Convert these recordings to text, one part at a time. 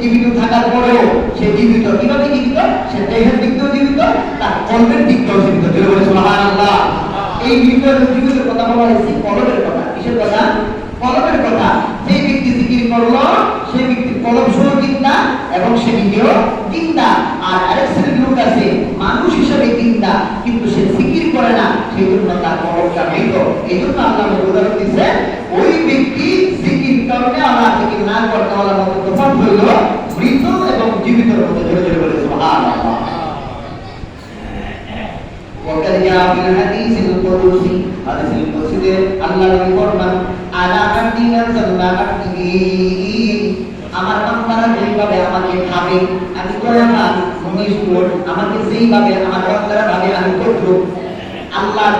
জীবিত থাকার পরেও সে জীবিত, কিভাবে জীবিত? সে দেহের দিক দিয়েও জীবিত, তার কর্মের দিক দিয়েও জীবিত। সুবহানাল্লাহ। এই জীবিত কথা বলা হয়েছে কলবের কথা। কিসের কথা? কলবের কথা। যে ব্যক্তি জিকির করলো সে ব্যক্তি কলব সহ জিন্দা এবং সে নিজেও জিন্দা। আর আরেক শ্রেণীর লোক আছে মানুষ হিসেবে জিন্দা কিন্তু সে জিকির করে না, সেই জন্য তার কলবটা মৃত। এই জন্য আল্লাহ উদাহরণ দিচ্ছে ওই ব্যক্তি জিকির করলে আল্লাহ জিকির না করতে আল্লাহর মধ্যে তফাৎ হইল মৃত এবং জীবিতের মধ্যে। ধরে ধরে বলে সুবহানাল্লাহ। وقد جاء في الحديث القدسي حديث القدسي আল্লাহ নবী ফরমান আলা আব্দি নাযাল্লা আব্দি, আমার বান্দারা যেভাবে আমাকে ভাবে আমি দয়াবান নিষ্ঠুর, আমাকে যেইভাবে আমার বান্দারা ভাবে আমি কঠোর। আল্লাহর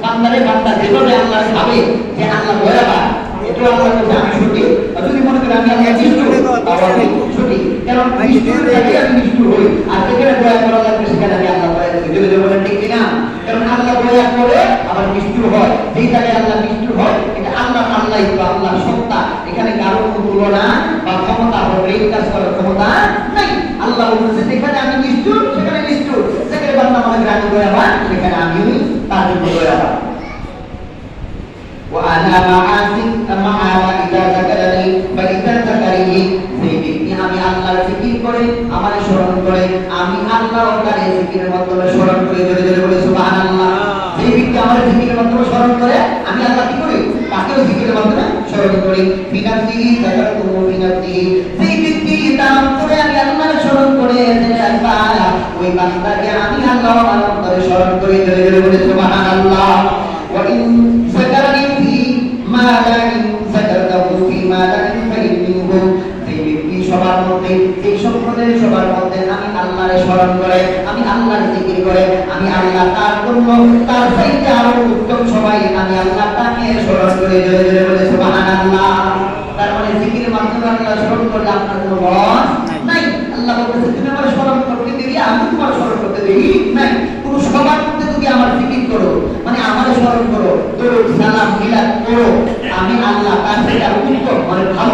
বান্দারে বান্দা যেভাবে আল্লাহ ভাবে যে আল্লাহ দয়াবান, এটা আল্লাহ বলে আমি সঠিক। যদি মনে করি আমি আল্লাহ নিষ্ঠুর তাহলে সঠিক, কারণ নিষ্ঠুর থেকে আমি নিষ্ঠুর হই। আর যেখানে দয়া করা লাগবে সেখানে আমি আল্লাহ দয়া করি। যদি বলেন ঠিক কিনা? কারণ আল্লাহ দয়া করে আবার নিষ্ঠুর হয়, যেই জায়গায় আল্লাহ নিষ্ঠুর হয় এটা আল্লাহই তো, আল্লাহর সত্তা। এখানে কারো কোনো তুলনা বা ক্ষমতা হবে এই কাজ করার ক্ষমতা নাই। আল্লাহ বলছে যেখানে আমি নিষ্ঠুর সেখানে নিষ্ঠুর, যেখানে বান্দা মনে করে আমি দয়াবান সেখানে আমি তার জন্য দয়াবান। وأنا معاذ إذا ذكرني فإذا ذكرني, সেই ব্যক্তি আমি আল্লাহর জিকির করে আমারে স্মরণ করে, আমি আল্লাহ তার জিকিরের মাধ্যমে স্মরণ করে। জোরে জোরে বলে সুবহানাল্লাহ। সেই ব্যক্তি আমার জিকিরের মাধ্যমে স্মরণ করে, আমি আল্লাহ কি করি? তাকেও জিকিরের মাধ্যমে স্মরণ করি। বিনাতি যাকাতু বিনাতি, সেই ব্যক্তি তার অন্তরে আমি আল্লাহর স্মরণ করে ওই বান্দাকে আমি আল্লাহ আমার অন্তরে স্মরণ করি। জোরে জোরে বলে সুবহানাল্লাহ। ওয়া ইন যাকারনি ফি মা লা যাকারতাহু ফি মা লা ফাইন্নিহু, সেই ব্যক্তি সবার মধ্যে, এই সম্প্রদায়ের সবার মধ্যে আমি আল্লাহরে স্মরণ করে, আমি আল্লাহর জিকির করে, আমি আল্লাহ তার জন্য তার চাইতে আরো উত্তম সবাই আমি আল্লাহ তাকে স্মরণ করে। জোরে জোরে বলে সুবহানাল্লাহ। তার মানে জিকিরের মাধ্যমে আল্লাহ স্মরণ করলে আপনার কোনো লস নাই। আল্লাহ বলতেছে তুমি আমার স্মরণ করতে দিবি, আমি তোমার স্মরণ করতে দিবি নাই। কোনো সবার মধ্যে তুমি আমার জিকির করো, মানে আমার স্মরণ করো, দরুদ সালাম মিলাদ করো, আমি আল্লাহ তার থেকে আর উত্তম মানে ভালো